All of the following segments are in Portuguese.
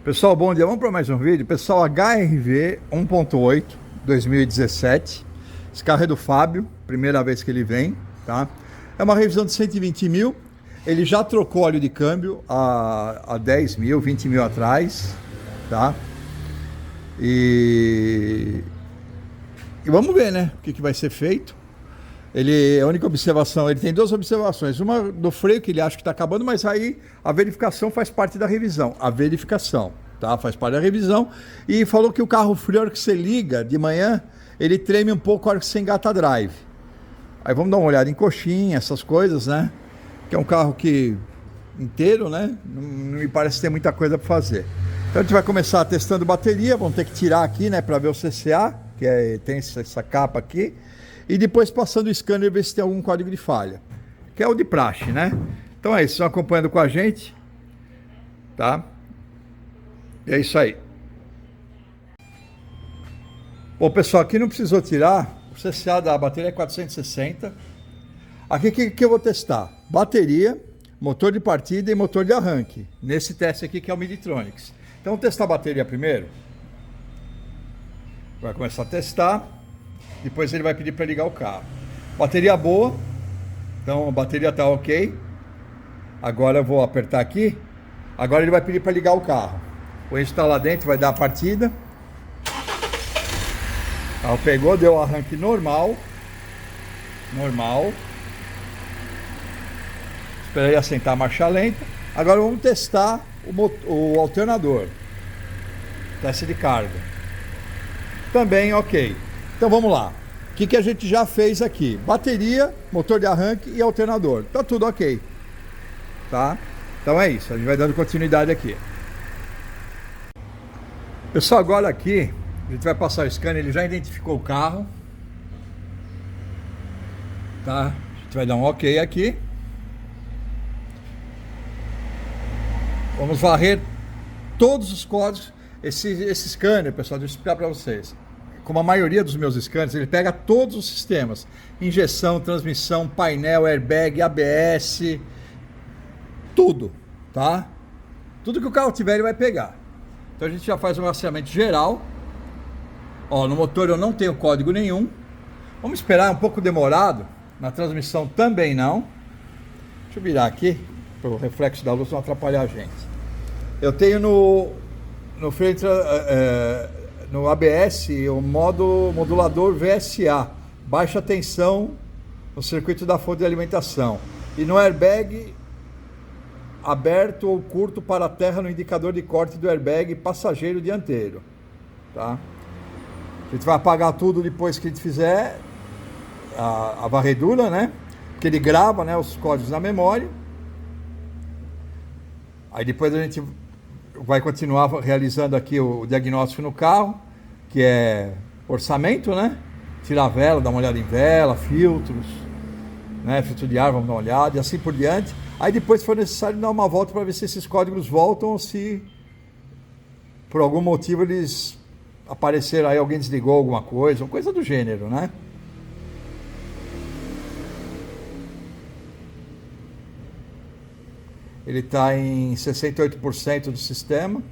Pessoal, bom dia. Vamos para mais um vídeo. Pessoal, HRV 1.8 2017. Esse carro é do Fábio, primeira vez que ele vem, tá? É uma revisão de 120 mil. Ele já trocou óleo de câmbio há 10 mil, 20 mil atrás, tá? E vamos ver, né? O que vai ser feito. A única observação, ele tem duas observações. Uma do freio, que ele acha que está acabando, mas aí a verificação faz parte da revisão. A verificação, tá? Faz parte da revisão. E falou que o carro frio, a hora que você liga de manhã, ele treme um pouco a hora que você engata a drive. Aí vamos dar uma olhada em coxinha, essas coisas, né? Que é um carro que inteiro, né? Não me parece ter muita coisa para fazer. Então a gente vai começar testando bateria. Vamos ter que tirar aqui, né? Para ver o CCA, tem essa capa aqui. E depois passando o scanner, ver se tem algum código de falha, que é o de praxe, né? Então é isso, estão acompanhando com a gente, tá? E é isso aí. Bom, pessoal, aqui não precisou tirar. O CCA da bateria é 460. Aqui o que eu vou testar? Bateria, motor de partida e motor de arranque. Nesse teste aqui que é o Midtronics. Então vamos testar a bateria primeiro. Vai começar a testar. Depois ele vai pedir para ligar o carro. Bateria boa. Então a bateria está ok. Agora eu vou apertar aqui. Agora ele vai pedir para ligar o carro. O eixo está lá dentro, vai dar a partida. Aí pegou, deu o arranque normal. Normal. Esperei assentar a marcha lenta. Agora vamos testar o alternador. Teste de carga. Também ok. Então vamos lá. O que a gente já fez aqui? Bateria, motor de arranque e alternador. Tá tudo ok. Tá? Então é isso. A gente vai dando continuidade aqui. Pessoal, agora aqui a gente vai passar o scanner. Ele já identificou o carro. Tá? A gente vai dar um ok aqui. Vamos varrer todos os códigos. Esse scanner, pessoal, deixa eu explicar para vocês. Como a maioria dos meus scanners, ele pega todos os sistemas: injeção, transmissão, painel, airbag, ABS, tudo, tá? Tudo que o carro tiver ele vai pegar. Então a gente já faz um rastreamento geral. Ó, no motor eu não tenho código nenhum. Vamos esperar, um pouco demorado. Na transmissão também não. Deixa eu virar aqui para o reflexo da luz não atrapalhar a gente. Eu tenho no freio no ABS, o modo modulador VSA, baixa tensão no circuito da fonte de alimentação. E no airbag, aberto ou curto para a terra no indicador de corte do airbag passageiro dianteiro. Tá? A gente vai apagar tudo depois que a gente fizer a varredura, né? Porque ele grava, né, os códigos na memória. Aí depois a gente vai continuar realizando aqui o diagnóstico no carro, que é orçamento, né? Tirar a vela, dar uma olhada em vela, filtros, né? Filtro de ar, vamos dar uma olhada e assim por diante. Aí depois, se for necessário, dar uma volta para ver se esses códigos voltam ou se por algum motivo eles apareceram aí, alguém desligou alguma coisa, ou coisa do gênero, né? Ele está em 68% do sistema.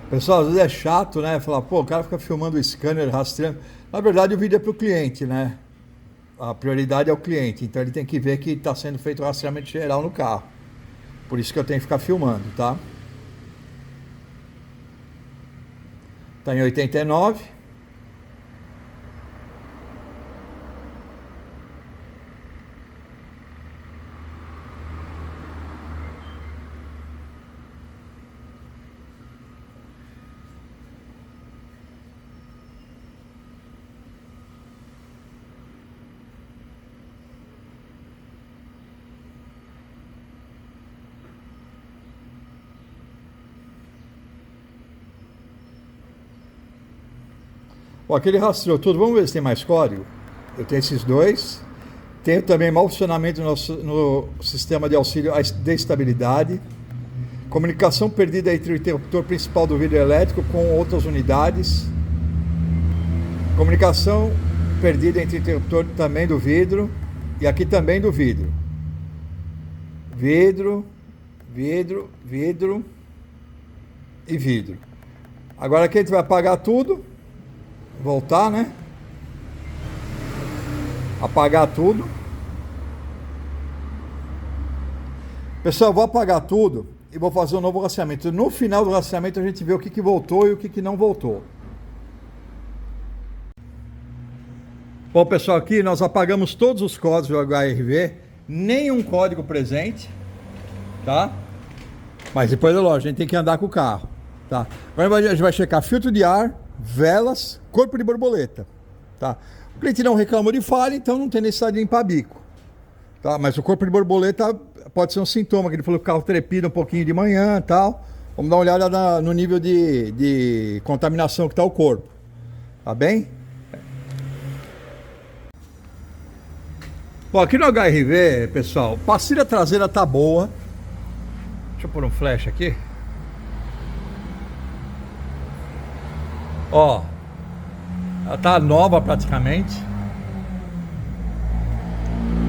Pessoal, às vezes é chato, né? Falar, pô, o cara fica filmando o scanner, rastreando. Na verdade, o vídeo é para o cliente, né? A prioridade é o cliente, então ele tem que ver que está sendo feito o rastreamento geral no carro. Por isso que eu tenho que ficar filmando, tá? Está em 89. Bom, aquele rastreou tudo. Vamos ver se tem mais código. Eu tenho esses dois. Tenho também mau funcionamento no sistema de auxílio de estabilidade. Comunicação perdida entre o interruptor principal do vidro elétrico com outras unidades. Comunicação perdida entre o interruptor também do vidro. E aqui também do vidro. Vidro e vidro. Agora aqui a gente vai apagar tudo. Voltar, né? Apagar tudo. Pessoal, eu vou apagar tudo e vou fazer um novo rastreamento. No final do rastreamento a gente vê o que voltou e o que não voltou. Bom, pessoal, aqui nós apagamos todos os códigos do HRV, nenhum código presente, tá? Mas depois, lógico, a gente tem que andar com o carro, tá? Agora a gente vai checar filtro de ar, velas, corpo de borboleta, tá? O cliente não reclamou de falha, então não tem necessidade de limpar bico, tá? Mas o corpo de borboleta pode ser um sintoma, que ele falou que o carro trepida um pouquinho de manhã e tal. Vamos dar uma olhada no nível de contaminação que está o corpo, tá bem? Bom, aqui no HRV, pessoal, pastilha traseira tá boa. Deixa eu pôr um flash aqui. Ó, ela tá nova praticamente.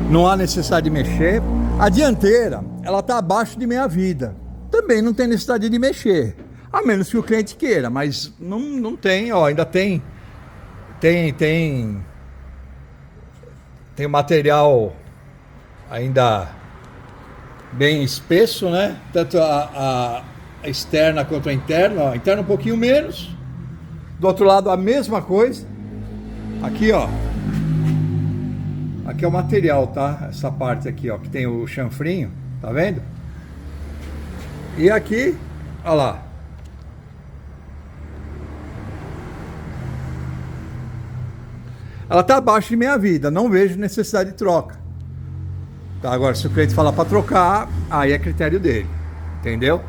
Não há necessidade de mexer. A dianteira, ela tá abaixo de meia vida. Também não tem necessidade de mexer. A menos que o cliente queira, mas não tem, ó, ainda tem o material ainda bem espesso, né? Tanto a externa quanto a interna. Ó. A interna um pouquinho menos. Do outro lado a mesma coisa. Aqui, ó. Aqui é o material, tá? Essa parte aqui, ó, que tem o chanfrinho. Tá vendo? E aqui, ó lá. Ela está abaixo de meia vida, não vejo necessidade de troca. Tá, agora, se o cliente falar para trocar, aí é critério dele, entendeu?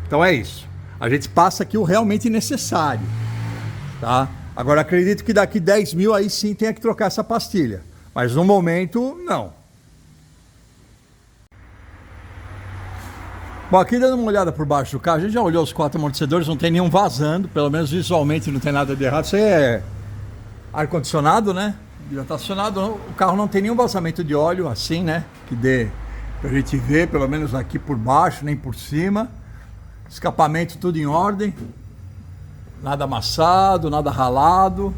Então é isso. A gente passa aqui o realmente necessário, tá? Agora, acredito que daqui 10 mil aí sim tenha que trocar essa pastilha. Mas no momento, não. Bom, aqui dando uma olhada por baixo do carro, a gente já olhou os 4 amortecedores, não tem nenhum vazando, pelo menos visualmente não tem nada de errado. Isso aí é ar-condicionado, né? Já tá acionado, o carro não tem nenhum vazamento de óleo assim, né? Que dê pra gente ver, pelo menos aqui por baixo, nem por cima. Escapamento tudo em ordem. Nada amassado, nada ralado.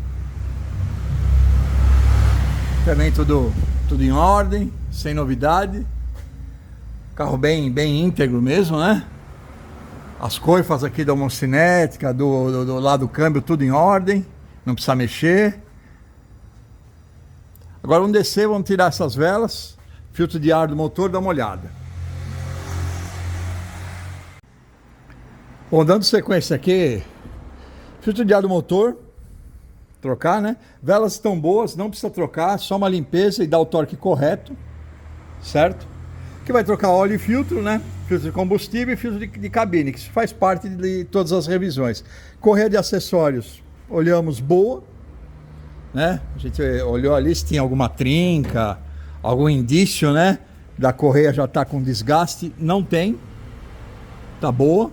Também tudo em ordem, sem novidade. Carro bem íntegro mesmo, né? As coifas aqui da homocinética, do lado do câmbio, tudo em ordem. Não precisa mexer. Agora vamos descer, vamos tirar essas velas. Filtro de ar do motor, dá uma olhada. Bom, dando sequência aqui. Filtro de ar do motor. Trocar, né? Velas estão boas, não precisa trocar. Só uma limpeza e dar o torque correto. Certo? Que vai trocar óleo e filtro, né? Filtro de combustível e filtro de cabine. Que isso faz parte de todas as revisões. Correia de acessórios. Olhamos boa. Né? A gente olhou ali se tinha alguma trinca, algum indício, né? Da correia já tá com desgaste. Não tem. Tá boa.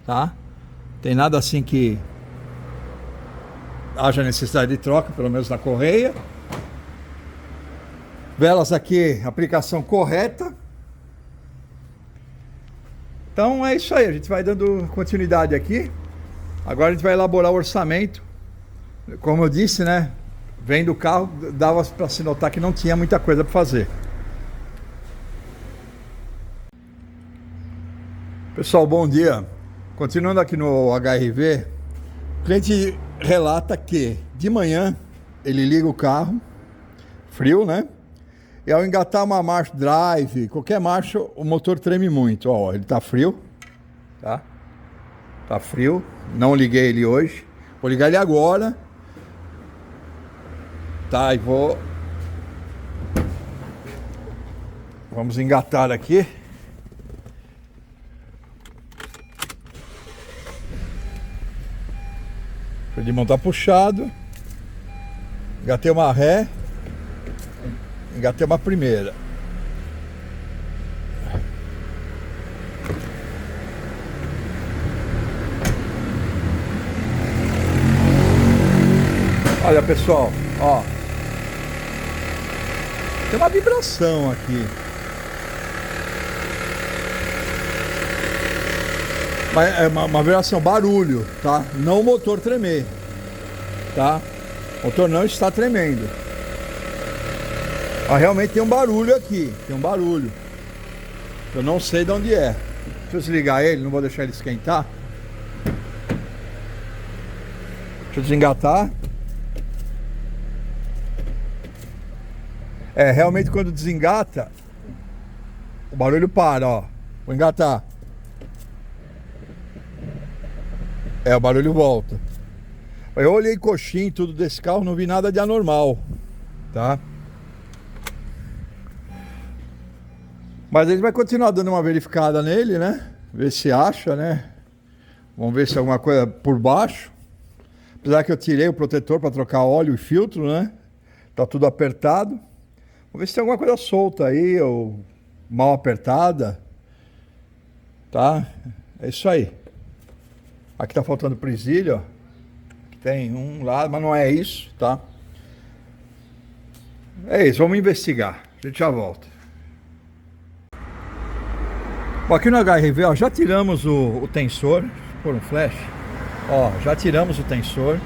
Tá? Tem nada assim que haja necessidade de troca, pelo menos na correia. Velas aqui, aplicação correta. Então é isso aí, a gente vai dando continuidade aqui. Agora a gente vai elaborar o orçamento. Como eu disse, né? Vendo o carro, dava para se notar que não tinha muita coisa para fazer. Pessoal, bom dia. Continuando aqui no HRV, o cliente relata que de manhã ele liga o carro, frio, né? E ao engatar uma marcha drive, qualquer marcha, o motor treme muito. Ó, ele tá frio, tá? Tá frio. Não liguei ele hoje. Vou ligar ele agora. Tá, e vamos engatar aqui. O limão tá puxado. Engatei uma ré. Engatei uma primeira. Olha, pessoal, ó. Tem uma vibração aqui. Mas é uma vibração, barulho, tá? Não o motor tremer, tá? O motor não está tremendo. Mas realmente tem um barulho aqui. Tem um barulho. Eu não sei de onde é. Deixa eu desligar ele, não vou deixar ele esquentar. Deixa eu desengatar. É, realmente quando desengata, o barulho para, ó. Vou engatar. É, o barulho volta. Eu olhei coxinha e tudo desse carro, não vi nada de anormal, tá? Mas a gente vai continuar dando uma verificada nele, né? Ver se acha, né? Vamos ver se é alguma coisa por baixo. Apesar que eu tirei o protetor para trocar óleo e filtro, né? Tá tudo apertado. Vamos ver se tem alguma coisa solta aí, ou mal apertada. Tá? É isso aí. Aqui tá faltando presilha, ó. Aqui tem um lado, mas não é isso, tá? É isso, vamos investigar. A gente já volta. Bom, aqui no HRV, ó, já tiramos o tensor. Deixa eu pôr um flash. Ó, já tiramos o tensor.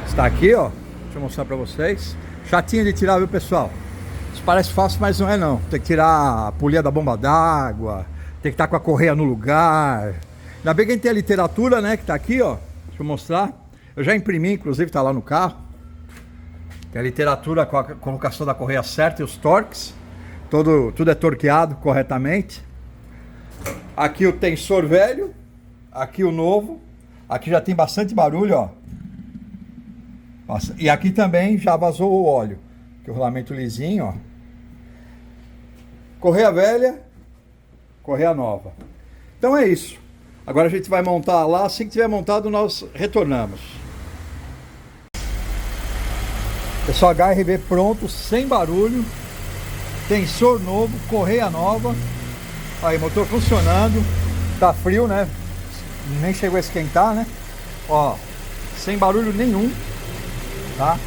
Está aqui, ó. Deixa eu mostrar pra vocês. Chatinho de tirar, viu, pessoal? Isso parece fácil, mas não é não. Tem que tirar a polia da bomba d'água. Tem que estar com a correia no lugar. Ainda bem que a gente tem a literatura, né, que tá aqui, ó. Deixa eu mostrar. Eu já imprimi, inclusive, tá lá no carro. Tem a literatura com a colocação da correia certa e os torques. Tudo é torqueado corretamente. Aqui o tensor velho. Aqui o novo. Aqui já tem bastante barulho, ó. Nossa. E aqui também já vazou o óleo. Aqui o rolamento lisinho, ó. Correia velha, correia nova. Então é isso. Agora a gente vai montar lá. Assim que tiver montado, nós retornamos. Pessoal, HRV pronto, sem barulho. Tensor novo, correia nova. Aí, motor funcionando. Tá frio, né? Nem chegou a esquentar, né? Ó, sem barulho nenhum. Tá?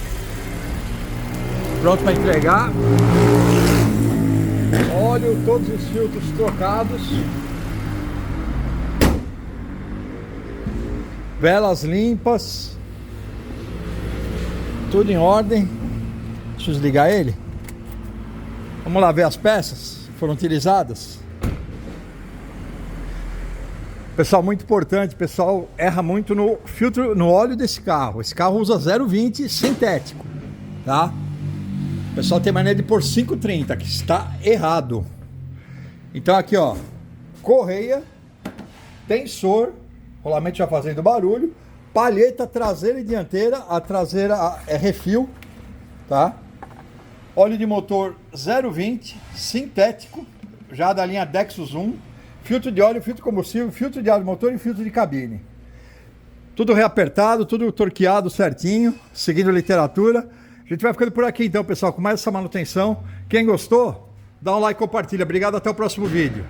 Pronto para entregar. Óleo, todos os filtros trocados. Velas limpas. Tudo em ordem. Deixa eu desligar ele. Vamos lá ver as peças que foram utilizadas. Pessoal, muito importante, o pessoal erra muito no filtro, no óleo desse carro. Esse carro usa 0,20 sintético, tá? O pessoal tem mania de pôr 5,30, que está errado. Então aqui, ó, correia, tensor, rolamento já fazendo barulho, palheta traseira e dianteira, a traseira é refil, tá? Óleo de motor 0,20 sintético, já da linha Dexus 1. Filtro de óleo, filtro de combustível, filtro de ar do motor e filtro de cabine. Tudo reapertado, tudo torqueado certinho, seguindo a literatura. A gente vai ficando por aqui então, pessoal, com mais essa manutenção. Quem gostou, dá um like e compartilha. Obrigado, até o próximo vídeo.